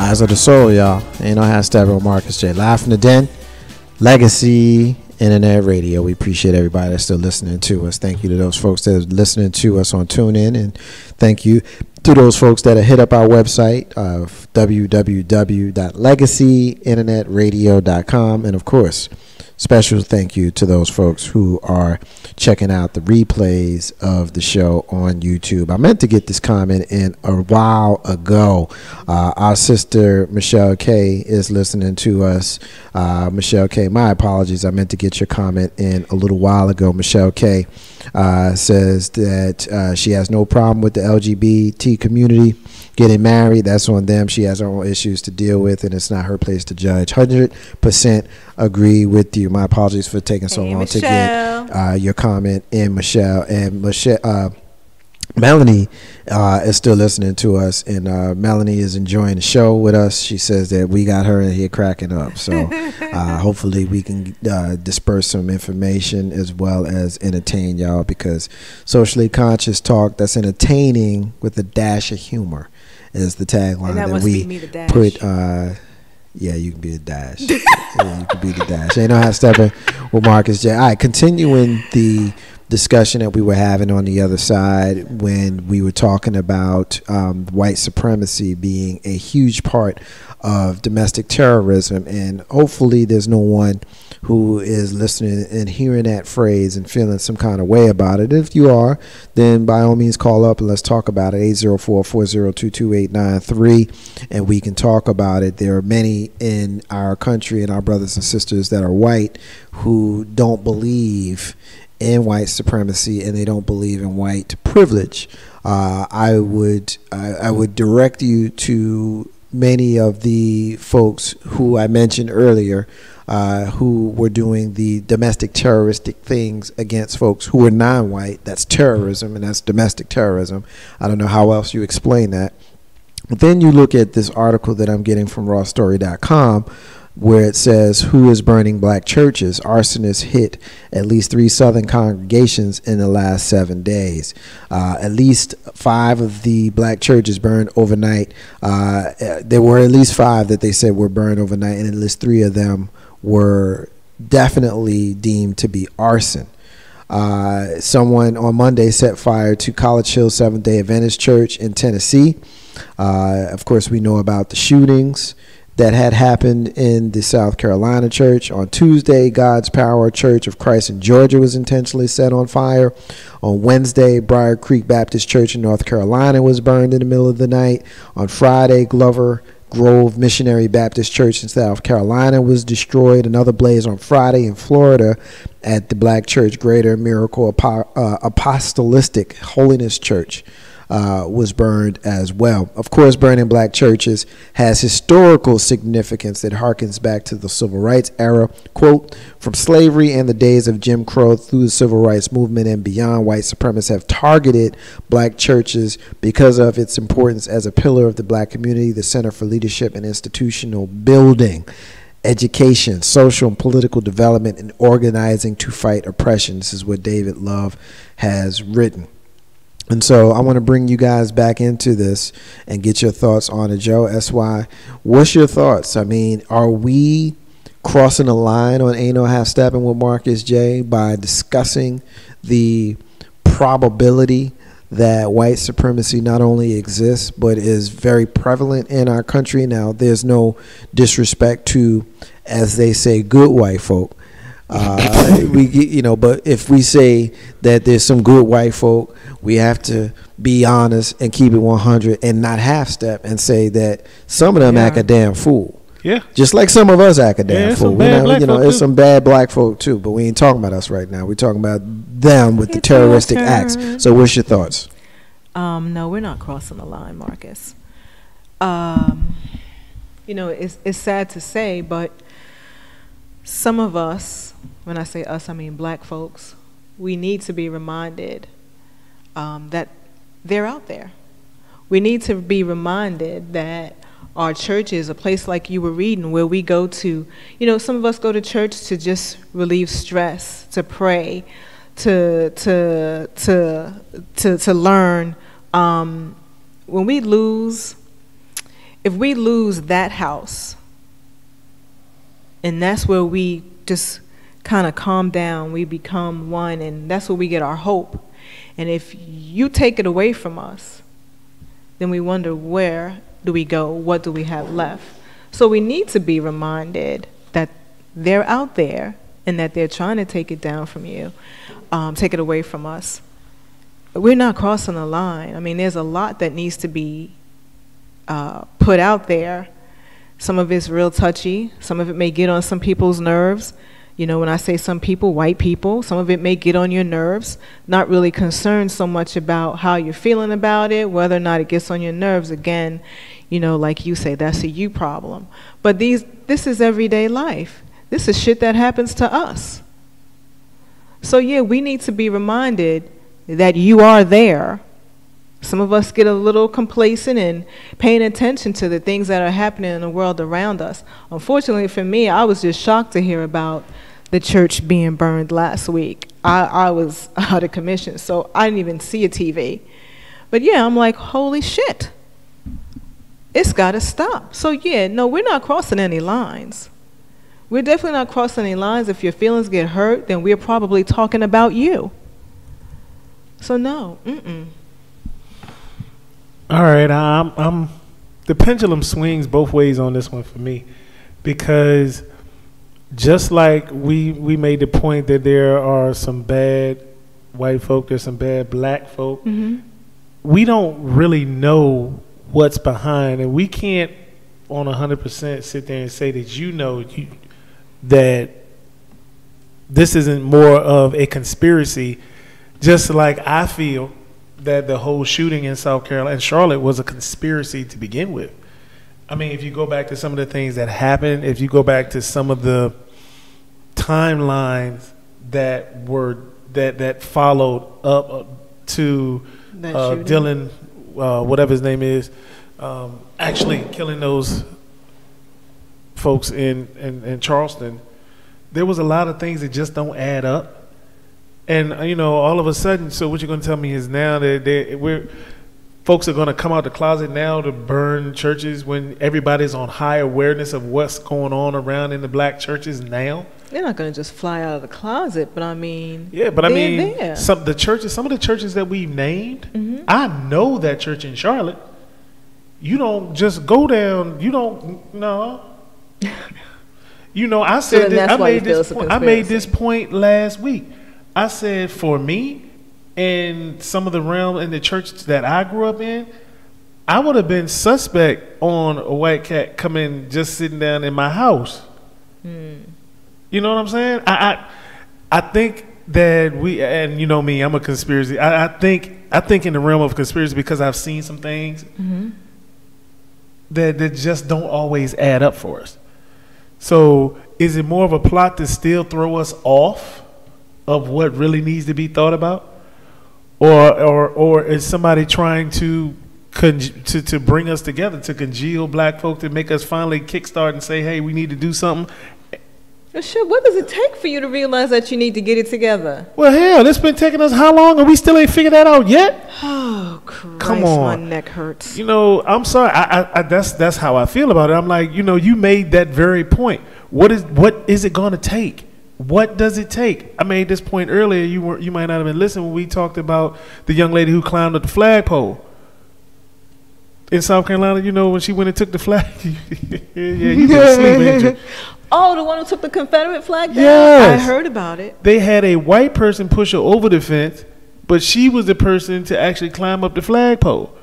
Eyes of the Soul, y'all. Ain't no hashtag with Marcus J. Live from the Den, Legacy Internet Radio. We appreciate everybody that's still listening to us. Thank you to those folks that are listening to us on TuneIn, and thank you to those folks that have hit up our website of www.legacyinternetradio.com, and of course, special thank you to those folks who are checking out the replays of the show on YouTube. I meant to get this comment in a while ago. Our sister Michelle K is listening to us. Michelle K, my apologies. I meant to get your comment in a little while ago. Michelle K says that she has no problem with the LGBT community getting married. That's on them. She has her own issues to deal with, and it's not her place to judge. 100% agree with you. My apologies for taking so long to get your comment in, Michelle. And Michelle, Melanie is still listening to us, and Melanie is enjoying the show with us. She says that we got her in here cracking up. So hopefully we can disperse some information as well as entertain y'all, because socially conscious talk that's entertaining with a dash of humor is the tagline that we put. Yeah, you can be the dash. Yeah, you can be the dash. Ain't no half stepping with Marcus J. All right, continuing the discussion that we were having on the other side when we were talking about white supremacy being a huge part of domestic terrorism, and hopefully there's no one who is listening and hearing that phrase and feeling some kind of way about it. If you are, then by all means call up and let's talk about it. 804-402-2893, and we can talk about it. There are many in our country and our brothers and sisters that are white who don't believe in white supremacy, and they don't believe in white privilege. I would direct you to many of the folks who I mentioned earlier, who were doing the domestic terroristic things against folks who were non-white. That's terrorism, and that's domestic terrorism. I don't know how else you explain that. But then you look at this article that I'm getting from rawstory.com, where it says, who is burning black churches? Arsonists hit at least 3 southern congregations in the last 7 days. At least 5 of the black churches burned overnight. There were at least 5 that they said were burned overnight, and at least 3 of them were definitely deemed to be arson. Someone on Monday set fire to College Hill Seventh-day Adventist Church in Tennessee. Of course, we know about the shootings that had happened in the South Carolina church. On Tuesday, God's Power Church of Christ in Georgia was intentionally set on fire. On Wednesday, Briar Creek Baptist Church in North Carolina was burned in the middle of the night. On Friday, Glover Grove Missionary Baptist Church in South Carolina was destroyed. Another blaze on Friday in Florida at the Black Church Greater Miracle Apostolic Holiness Church was burned as well. Of course, burning black churches has historical significance that harkens back to the civil rights era. Quote, from slavery and the days of Jim Crow through the civil rights movement and beyond, white supremacists have targeted black churches because of its importance as a pillar of the black community, the center for leadership and institutional building, education, social and political development, and organizing to fight oppression. This is what David Love has written. And so I want to bring you guys back into this and get your thoughts on it. Joe, SY, what's your thoughts? I mean, are we crossing a line on Ain't No Half Steppin' with Marcus J by discussing the probability that white supremacy not only exists but is very prevalent in our country? Now, there's no disrespect to, as they say, good white folk. But if we say that there's some good white folk, we have to be honest and keep it 100 and not half step and say that some of them act a damn fool. Yeah. Just like some of us act a damn fool. There's some bad black folk too, but we ain't talking about us right now. We're talking about them with the terroristic acts. So what's your thoughts? No, we're not crossing the line, Marcus. It's sad to say, but some of us, when I say us, I mean black folks, we need to be reminded that they're out there. We need to be reminded that our church is a place like you were reading where we go to, some of us go to church to just relieve stress, to pray, to learn. When we lose if we lose that house, and that's where we just kind of calm down, we become one, and that's where we get our hope. And if you take it away from us, then we wonder, where do we go? What do we have left? So we need to be reminded that they're out there and that they're trying to take it down from you, take it away from us. We're not crossing the line. I mean, there's a lot that needs to be put out there. Some of it's real touchy. Some of it may get on some people's nerves. You know, when I say some people, white people, some of it may get on your nerves. Not really concerned so much about how you're feeling about it, whether or not it gets on your nerves. Again, you know, like you say, that's a you problem. But this is everyday life. This is shit that happens to us. So yeah, we need to be reminded that you are there. Some of us get a little complacent in paying attention to the things that are happening in the world around us. Unfortunately for me, I was just shocked to hear about the church being burned last week. I was out of commission, so I didn't even see a TV. But yeah, I'm like, holy shit. It's got to stop. So yeah, no, we're not crossing any lines. We're definitely not crossing any lines. If your feelings get hurt, then we're probably talking about you. So no, All right, I'm the pendulum swings both ways on this one for me, because just like we made the point that there are some bad white folk, there's some bad black folk, we don't really know what's behind, and we can't on 100% sit there and say that that this isn't more of a conspiracy. Just like I feel that the whole shooting in South Carolina and Charlotte was a conspiracy to begin with. I mean, if you go back to some of the things that happened, if you go back to some of the timelines that followed up to Dylan, whatever his name is, actually killing those folks in Charleston, there was a lot of things that just don't add up. And, you know, all of a sudden, so what you're going to tell me is now that folks are going to come out the closet now to burn churches when everybody's on high awareness of what's going on around in the black churches now? They're not going to just fly out of the closet, but I mean, yeah, but I mean, there. some of the churches that we've named, I know that church in Charlotte. You don't just go down. You don't, no. You know, I said this, I made this point last week. I said, for me, in some of the realm in the church that I grew up in, I would have been suspect on a white cat coming just sitting down in my house. You know what I'm saying? I think that and you know me, I'm a conspiracy. I think in the realm of conspiracy, because I've seen some things that just don't always add up for us. So is it more of a plot to still throw us off of what really needs to be thought about, or is somebody trying to bring us together, to congeal black folk, to make us finally kickstart and say, hey, we need to do something? Well, shit, what does it take for you to realize that you need to get it together? Well, hell, it's been taking us how long, and we still ain't figured that out yet? Oh, Christ, come on, my neck hurts. You know, I'm sorry. That's how I feel about it. I'm like, you know, you made that very point. What is it going to take? What does it take? I made this point earlier. You might not have been listening when we talked about the young lady who climbed up the flagpole in South Carolina. You know, when she went and took the flag. Yeah, you been a sleep injury. Oh, the one who took the Confederate flag down? Yes. I heard about it. They had a white person push her over the fence, but she was the person to actually climb up the flagpole.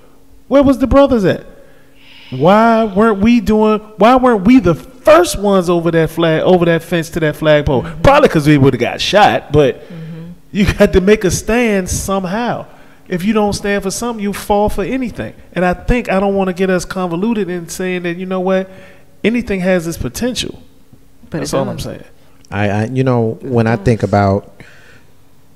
Where was the brothers at? Why weren't we the first ones over that fence to that flagpole? Probably because we would have got shot, but you had to make a stand somehow. If you don't stand for something, you fall for anything. And I don't want to get us convoluted in saying that, you know what, anything has its potential. But that's all I'm saying. I you know, when I think about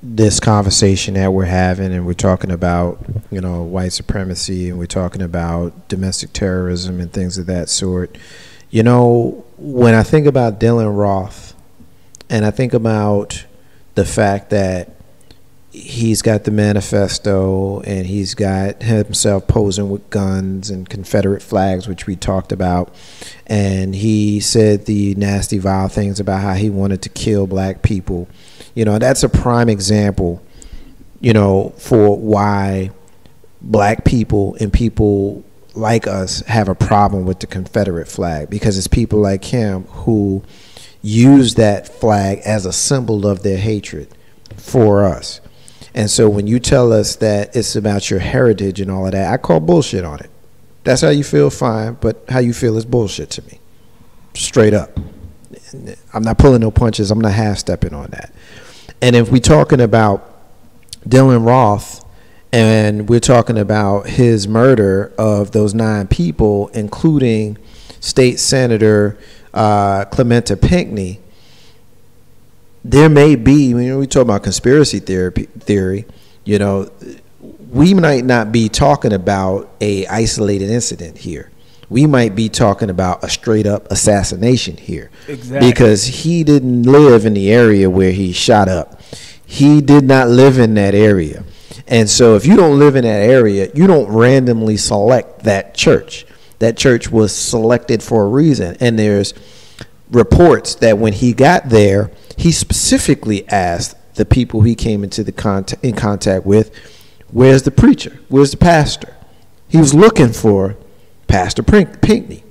this conversation that we're having, and we're talking about, you know, white supremacy, and we're talking about domestic terrorism and things of that sort, you know, when I think about Dylan Roth, and I think about the fact that he's got the manifesto, and he's got himself posing with guns and Confederate flags, which we talked about. And he said the nasty, vile things about how he wanted to kill black people. You know, that's a prime example, you know, for why black people and people like us have a problem with the Confederate flag, because it's people like him who use that flag as a symbol of their hatred for us. And so when you tell us that it's about your heritage and all of that, I call bullshit on it. That's how you feel, fine, but how you feel is bullshit to me. Straight up. I'm not pulling no punches. I'm not half-stepping on that. And if we're talking about Dylan Roth, and we're talking about his murder of those 9 people, including State Senator Clementa Pinckney, there may be, when we talk about conspiracy theory, you know, we might not be talking about a isolated incident here. We might be talking about a straight up assassination here. Exactly. Because he didn't live in the area where he shot up. He did not live in that area. And so if you don't live in that area, you don't randomly select that church. That church was selected for a reason. And there's reports that when he got there, he specifically asked the people he came into in contact with, where's the preacher? Where's the pastor? He was looking for Pastor Pinckney.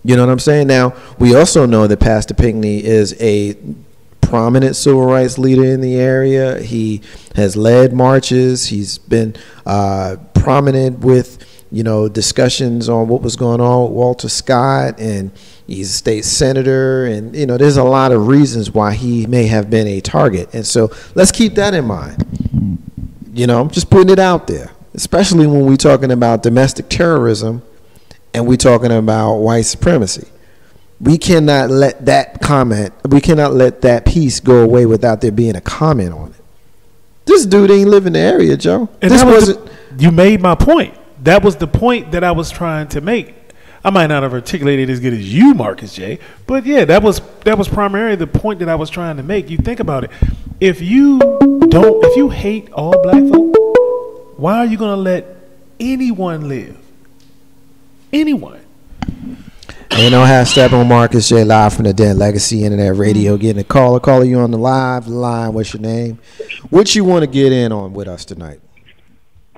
You know what I'm saying? Now, we also know that Pastor Pinckney is a prominent civil rights leader in the area. He has led marches. He's been prominent with, you know, discussions on what was going on with Walter Scott, and he's a state senator, and, you know, there's a lot of reasons why he may have been a target. And so let's keep that in mind. You know, I'm just putting it out there, especially when we're talking about domestic terrorism and we're talking about white supremacy. We cannot let that piece go away without there being a comment on it. This dude ain't live in the area, Joe. And this wasn't. You made my point. That was the point that I was trying to make. I might not have articulated as good as you, Marcus J, but yeah, that was primarily the point that I was trying to make. You think about it. If you hate all black folk, why are you going to let anyone live? Anyone. Ain't no hashtag on Marcus J, live from the Den Legacy Internet Radio. Getting a caller. Caller, you on the line. What's your name? What you want to get in on with us tonight?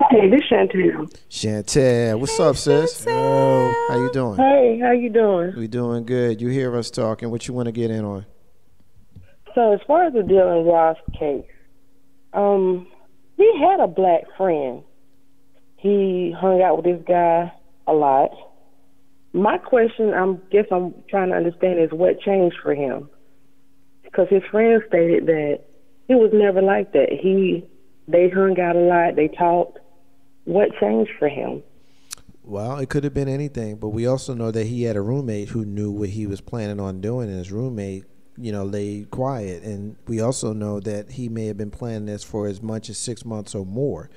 Hey, this Chantel. Chantel, what's up, sis? Chantel. How you doing? Hey, how you doing? We doing good. You hear us talking. What you want to get in on? So as far as the Dylan Ross case, he had a black friend. He hung out with this guy a lot. My question, I'm trying to understand, is what changed for him? Because his friend stated that he was never like that. They hung out a lot. They talked. What changed for him? Well, it could have been anything, but we also know that he had a roommate who knew what he was planning on doing, and his roommate, you know, lay quiet. And we also know that he may have been planning this for as much as 6 months or more.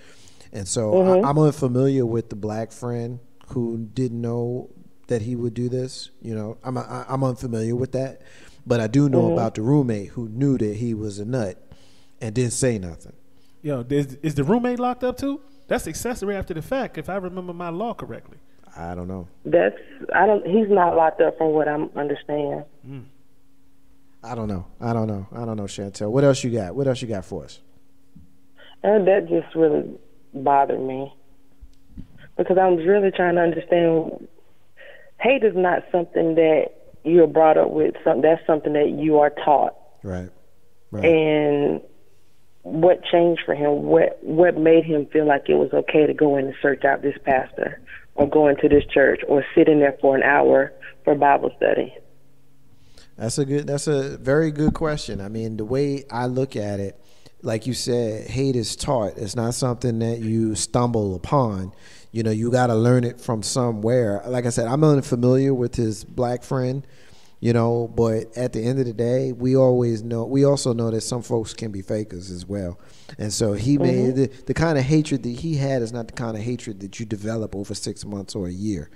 And so I'm unfamiliar with the black friend who didn't know that he would do this. You know, I'm unfamiliar with that, but I do know about the roommate who knew that he was a nut and didn't say nothing. Yo, is the roommate locked up too? That's accessory after the fact, if I remember my law correctly. I don't know. He's not locked up from what I'm understanding. I don't know, Chantel. What else you got? What else you got for us? And that just really bothered me, because I'm really trying to understand. Hate is not something that you're brought up with. That's something that you are taught. Right. And what changed for him? What made him feel like it was okay to go in and search out this pastor, or go into this church, or sit in there for an hour for Bible study? That's a very good question. I mean, the way I look at it, like you said, hate is taught. It's not something that you stumble upon. You know, you got to learn it from somewhere. Like I said, I'm unfamiliar with his black friend, you know, but at the end of the day, we also know that some folks can be fakers as well. And so he made the kind of hatred that he had is not the kind of hatred that you develop over 6 months or a year.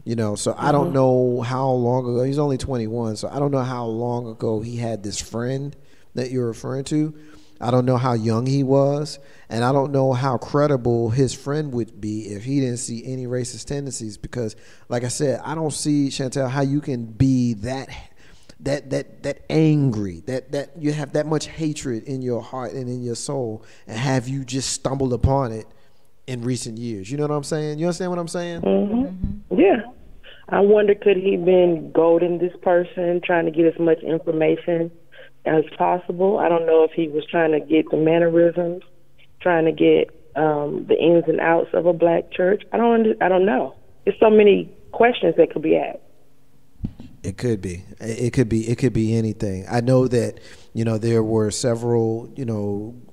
You know, so I don't know how long ago. He's only 21, so I don't know how long ago he had this friend that you're referring to. I don't know how young he was, and I don't know how credible his friend would be if he didn't see any racist tendencies. Because, like I said, I don't see, Chantel, how you can be that angry, that you have that much hatred in your heart and in your soul, and have you just stumbled upon it in recent years. You know what I'm saying? You understand what I'm saying? Mm-hmm. Yeah. I wonder, could he been goading this person, trying to get as much information as possible? I don't know if he was trying to get the mannerisms, trying to get the ins and outs of a black church. I don't know. There's so many questions that could be asked. It could be. It could be anything. I know that, there were several,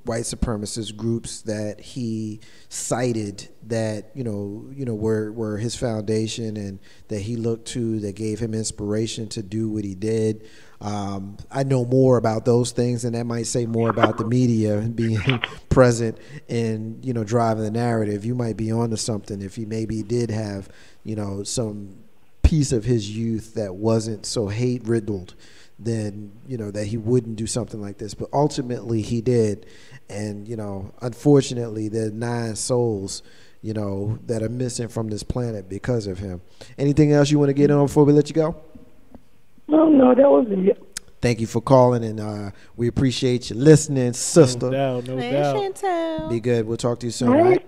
white supremacist groups that he cited that, were his foundation and that he looked to, that gave him inspiration to do what he did. I know more about those things, and that might say more about the media being present and, driving the narrative. You might be onto something if he maybe did have, some piece of his youth that wasn't so hate riddled, then that he wouldn't do something like this. But ultimately he did, and unfortunately there are 9 souls that are missing from this planet because of him. Anything else you want to get on before we let you go? No, that was it. Thank you for calling, and we appreciate you listening, sister. No doubt. Chantel. Be good. We'll talk to you soon. All right?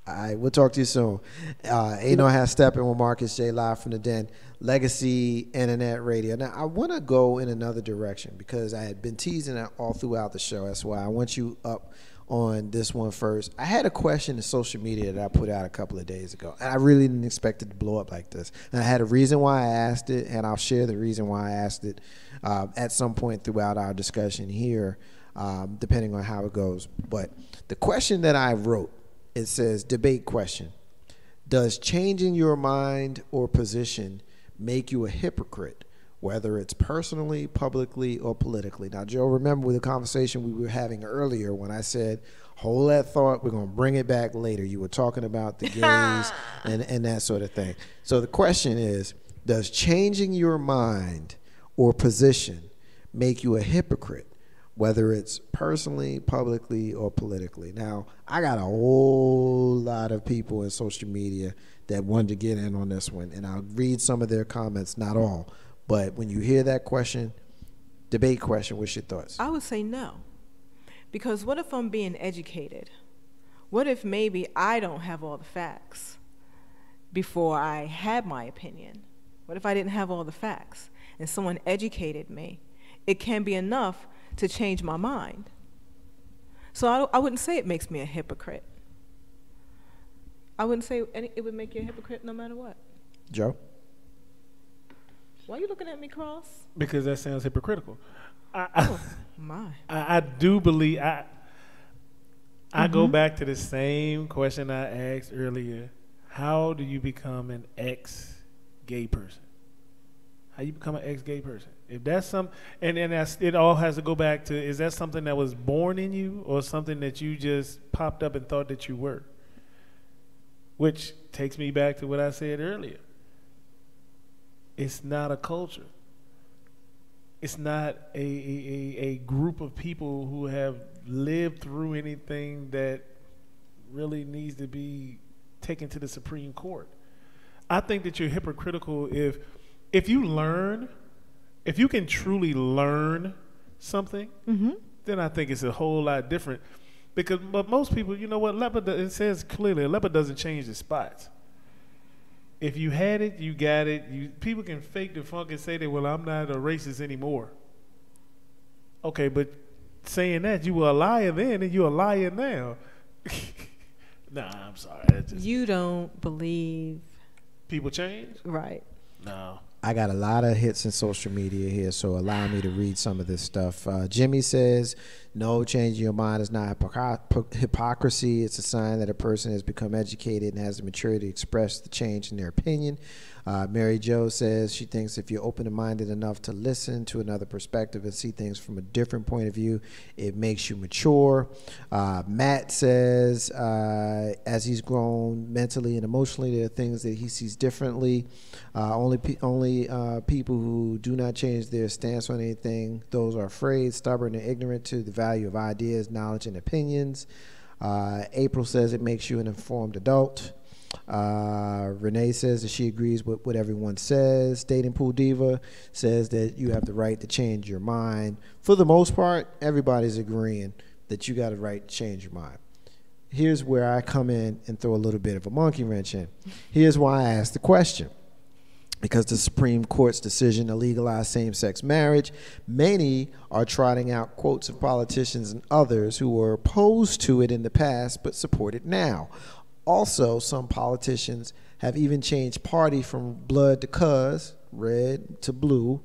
All right, we'll talk to you soon. Ain't No Hat Steppin with Marcus J. live from the Den, Legacy Internet Radio. Now, I want to go in another direction because I had been teasing it all throughout the show. That's why I want you up on this one first. I had a question in social media that I put out a couple of days ago, and I really didn't expect it to blow up like this. And I had a reason why I asked it, and I'll share the reason why I asked it at some point throughout our discussion here, depending on how it goes. But the question that I wrote, it says, debate question: does changing your mind or position make you a hypocrite, whether it's personally, publicly, or politically? Now, Joe, remember the conversation we were having earlier when I said, hold that thought, we're going to bring it back later. You were talking about the gays and that sort of thing. So the question is, does changing your mind or position make you a hypocrite, whether it's personally, publicly, or politically? Now, I got a whole lot of people in social media that wanted to get in on this one, and I'll read some of their comments, not all. But when you hear that question, debate question, what's your thoughts? I would say no. Because what if I'm being educated? What if maybe I don't have all the facts before I had my opinion? What if I didn't have all the facts and someone educated me? It can be enough to change my mind. So I wouldn't say it makes me a hypocrite. I wouldn't say it would make you a hypocrite no matter what. Joe? Why are you looking at me cross? Because that sounds hypocritical. My. I do believe I go back to the same question I asked earlier. How do you become an ex-gay person? How you become an ex-gay person? If that's it all has to go back to, is that something that was born in you or something that you just popped up and thought that you were? Which takes me back to what I said earlier. It's not a culture. It's not a group of people who have lived through anything that really needs to be taken to the Supreme Court. I think that you're hypocritical if you can truly learn something, then I think it's a whole lot different. But most people, you know what, it says clearly, a leopard doesn't change the spots. If you had it, you got it. People can fake the funk and say that, well, I'm not a racist anymore. Okay, but saying that, you were a liar then and you're a liar now. Nah, I'm sorry. You don't believe people change? Right. No. I got a lot of hits in social media here, so allow me to read some of this stuff. Jimmy says, no, changing your mind is not hypocrisy. It's a sign that a person has become educated and has the maturity to express the change in their opinion. Mary Jo says she thinks if you're open-minded enough to listen to another perspective and see things from a different point of view, it makes you mature. Matt says as he's grown mentally and emotionally, there are things that he sees differently. Only Only people who do not change their stance on anything, those are afraid, stubborn, and ignorant to the value of ideas, knowledge, and opinions. April says it makes you an informed adult. Renee says that she agrees with what everyone says. Dating Pool Diva says that you have the right to change your mind. For the most part, everybody's agreeing that you got the right to change your mind. Here's where I come in and throw a little bit of a monkey wrench in. Here's why I asked the question. Because the Supreme Court's decision to legalize same-sex marriage, many are trotting out quotes of politicians and others who were opposed to it in the past but support it now. Also, some politicians have even changed party from blood to cuz, red to blue,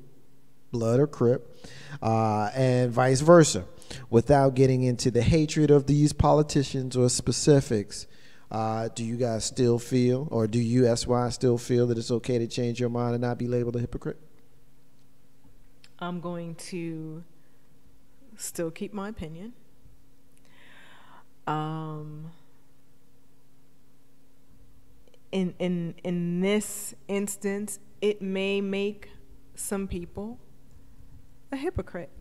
blood or crip, and vice versa. Without getting into the hatred of these politicians or specifics, do you guys still feel, or do you, SY, still feel that it's okay to change your mind and not be labeled a hypocrite? I'm going to still keep my opinion. In this instance, it may make some people a hypocrite,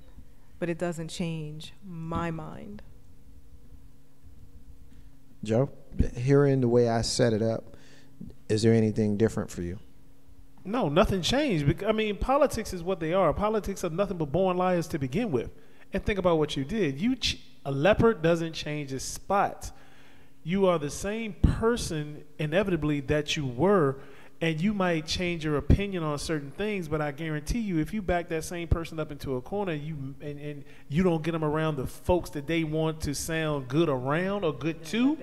but it doesn't change my mind. Joe, hearing the way I set it up, is there anything different for you? No, nothing changed. I mean, politics is what they are. Politics are nothing but born liars to begin with. And think about what you did. A leopard doesn't change its spots. You are the same person, inevitably, that you were, and you might change your opinion on certain things, but I guarantee you, if you back that same person up into a corner, and you don't get them around the folks that they want to sound good around or good to,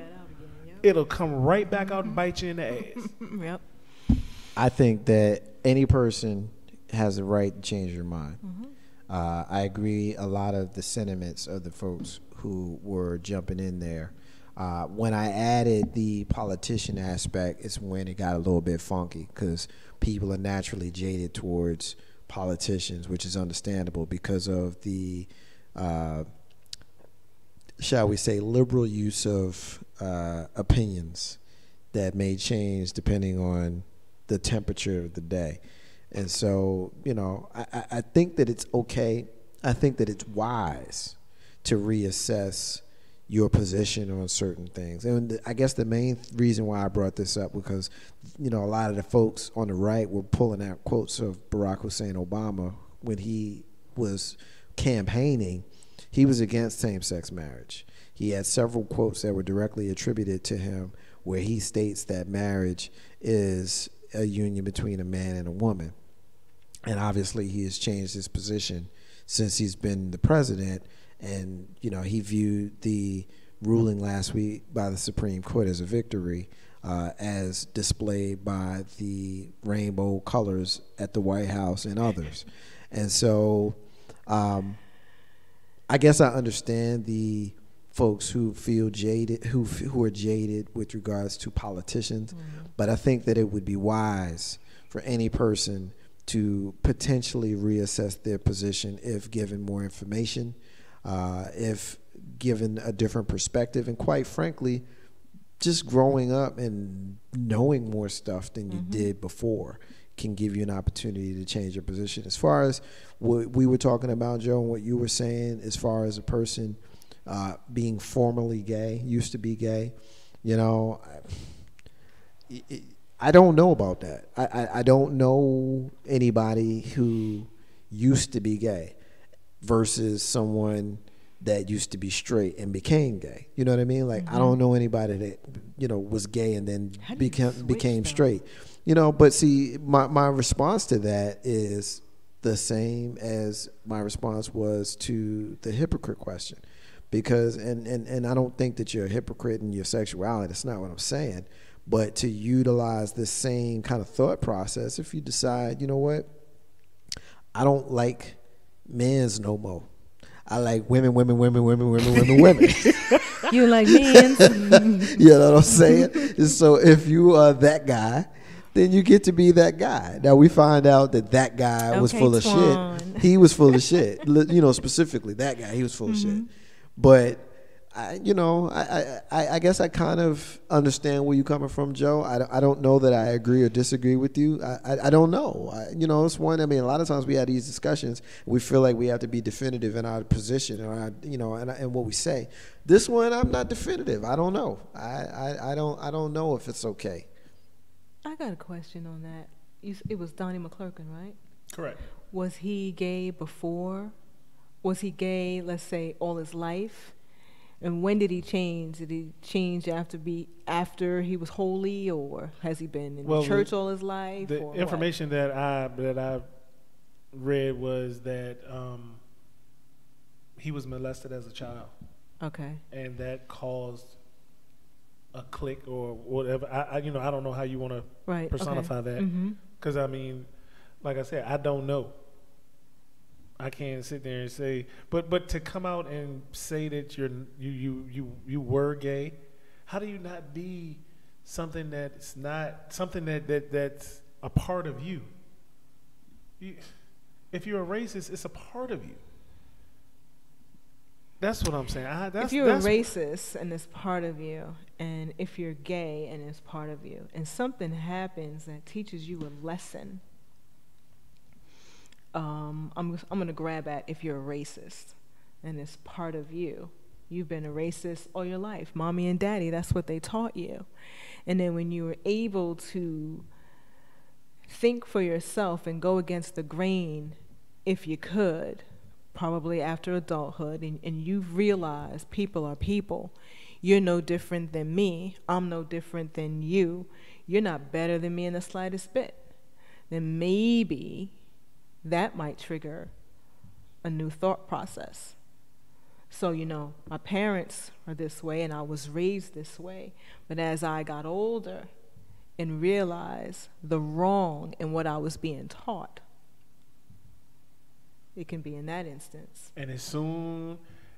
it'll come right back out and bite you in the ass. Yep. I think that any person has the right to change your mind. I agree a lot of the sentiments of the folks who were jumping in there. When I added the politician aspect, it's when it got a little bit funky, because people are naturally jaded towards politicians, which is understandable because of the, shall we say, liberal use of opinions that may change depending on the temperature of the day. And so, I think that it's okay. I think that it's wise to reassess your position on certain things. And I guess the main reason why I brought this up, because, a lot of the folks on the right were pulling out quotes of Barack Hussein Obama when he was campaigning. He was against same-sex marriage. He had several quotes that were directly attributed to him where he states that marriage is a union between a man and a woman. And obviously he has changed his position since he's been the president. And, he viewed the ruling last week by the Supreme Court as a victory, as displayed by the rainbow colors at the White House and others. And so I guess I understand the folks who feel jaded, who are jaded with regards to politicians, but I think that it would be wise for any person to potentially reassess their position if given more information, if given a different perspective, and quite frankly, just growing up and knowing more stuff than you did before can give you an opportunity to change your position. As far as what we were talking about, Joe, and what you were saying, as far as a person being formerly gay, used to be gay, I don't know about that. I don't know anybody who used to be gay versus someone that used to be straight and became gay. You know what I mean? Like, I don't know anybody that, was gay and then became straight. But see, my response to that is the same as my response was to the hypocrite question. Because, and I don't think that you're a hypocrite in your sexuality. That's not what I'm saying. But to utilize the same kind of thought process, if you decide, you know what, I don't like men's no more. I like women. You like men's? You know what I'm saying? And so if you are that guy, then you get to be that guy. Now we find out that guy was full of shit. He was full of shit. Specifically that guy, he was full of shit. But I guess I kind of understand where you're coming from, Joe. I don't know that I agree or disagree with you. I don't know. It's one. I mean, a lot of times we have these discussions. We feel like we have to be definitive in our position or and what we say. This one, I'm not definitive. I don't know. I don't know if it's okay. I got a question on that. It was Donnie McClurkin, right? Correct. Was he gay before? Was he gay, let's say, all his life? And when did he change? Did he change after he was holy, or has he been in church all his life? The information that I read was that he was molested as a child. Okay. And that caused a click or whatever. I don't know how you want to personify that. Because I mean, like I said, I don't know. I can't sit there and say, but to come out and say that you were gay, how do you not be something that's not something that's a part of you? If you're a racist, it's a part of you. That's what I'm saying. If you're a racist and it's part of you, and if you're gay and it's part of you, and something happens that teaches you a lesson. I'm going to grab at if you're a racist and it's part of you. You've been a racist all your life. Mommy and daddy, that's what they taught you. And then when you were able to think for yourself and go against the grain, if you could, probably after adulthood, and you've realized people are people. You're no different than me. I'm no different than you. You're not better than me in the slightest bit. Then maybe that might trigger a new thought process. So, my parents are this way and I was raised this way. But as I got older and realized the wrong in what I was being taught, it can be in that instance. And as soon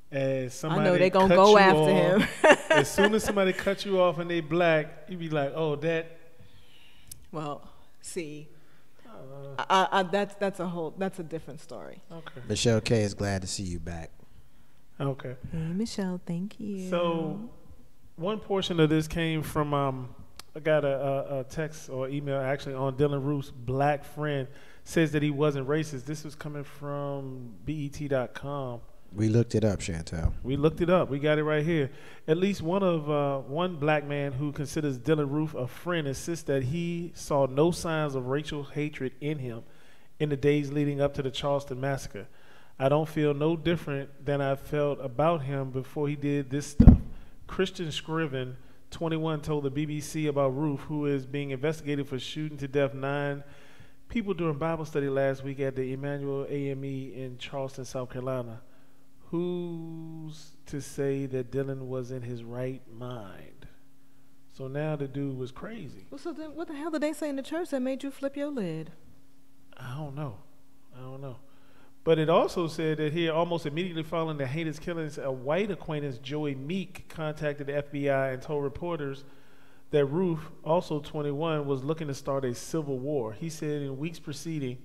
as somebody I know they're going to go after him. As soon as somebody cuts you off and they black, you be like, oh, that. Well, see. That's a different story. Okay. Michelle K is glad to see you back. Okay. Hey, Michelle, thank you. So, one portion of this came from I got a text or email actually on Dylan Roof's black friend says that he wasn't racist. This was coming from BET.com. We looked it up, Chantel. We looked it up. We got it right here. At least one black man who considers Dylan Roof a friend insists that he saw no signs of racial hatred in him in the days leading up to the Charleston massacre. I don't feel no different than I felt about him before he did this stuff. Christian Scriven, 21, told the BBC about Roof, who is being investigated for shooting to death 9 people during Bible study last week at the Emmanuel AME in Charleston, South Carolina. Who's to say that Dylan was in his right mind? So now the dude was crazy. Well, so then what the hell did they say in the church that made you flip your lid? I don't know. But it also said that here, almost immediately following the heinous killings, a white acquaintance, Joey Meek, contacted the FBI and told reporters that Roof, also 21, was looking to start a civil war. He said in weeks preceding,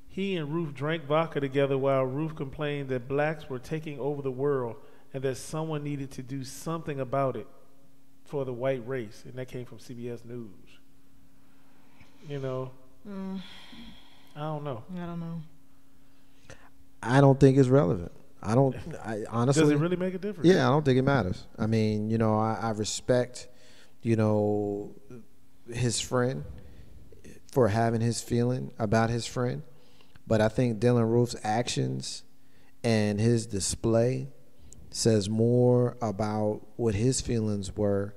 he and Roof drank vodka together while Roof complained that blacks were taking over the world and that someone needed to do something about it for the white race. And that came from CBS News. I don't know. I don't think it's relevant. I honestly. Does it really make a difference? Yeah, I don't think it matters. I mean, I respect, his friend for having his feeling about his friend. But I think Dylan Roof's actions and his display says more about what his feelings were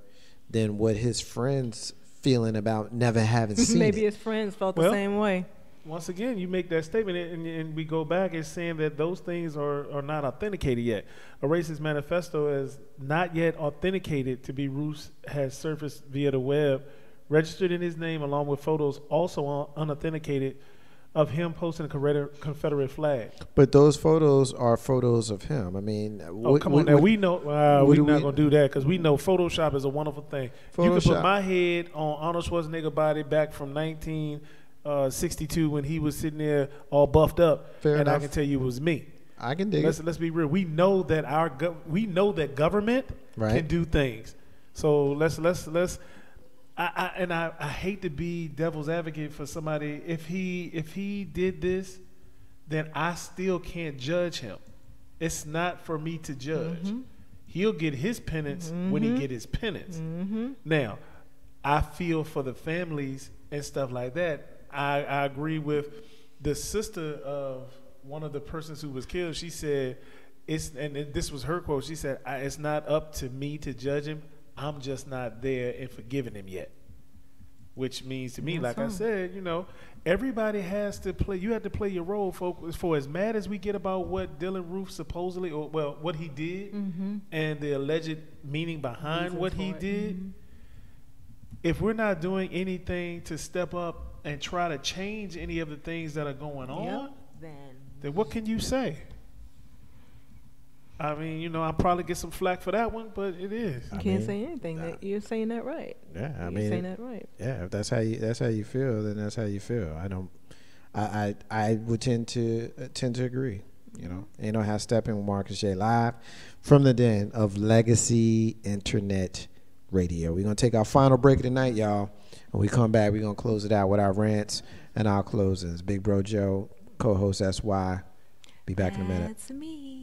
than what his friends feeling about never having seen Maybe it. his friends felt the same way. Once again, you make that statement, and we go back and saying that those things are not authenticated yet. A racist manifesto is not yet authenticated to be Roof's has surfaced via the web, registered in his name along with photos also unauthenticated of him posting a Confederate flag. But those photos are photos of him. I mean, come on now. We know we're not going to do that because we know Photoshop is a wonderful thing. You can put my head on Arnold Schwarzenegger body back from 1962 when he was sitting there all buffed up, Fair enough. I can tell you it was me. I can dig Let's be real. We know that government Right. can do things. So let's. I hate to be devil's advocate for somebody. If he did this, then I still can't judge him. It's not for me to judge. He'll get his penance when he get his penance. Now, I feel for the families and stuff like that. I agree with the sister of one of the persons who was killed. She said, this was her quote. She said, "It's not up to me to judge him. I'm just not there and forgiving him yet." Which means to me, like I said, everybody has to play. You have to play your role for as mad as we get about what Dylan Roof supposedly, what he did, and the alleged meaning behind what he did. If we're not doing anything to step up and try to change any of the things that are going on, then what can you say? I mean, I'll probably get some flack for that one, but it is. You can't say anything. You're saying that right. Yeah, I mean, you're saying that right. Yeah, if that's how you feel, then that's how you feel. I would tend to agree. How Steppin with Marcus J live from the den of Legacy Internet Radio. We're gonna take our final break of the night, y'all. When we come back, we're gonna close it out with our rants and our closings. Big Bro Joe, co-host SY. Be back in a minute. That's me.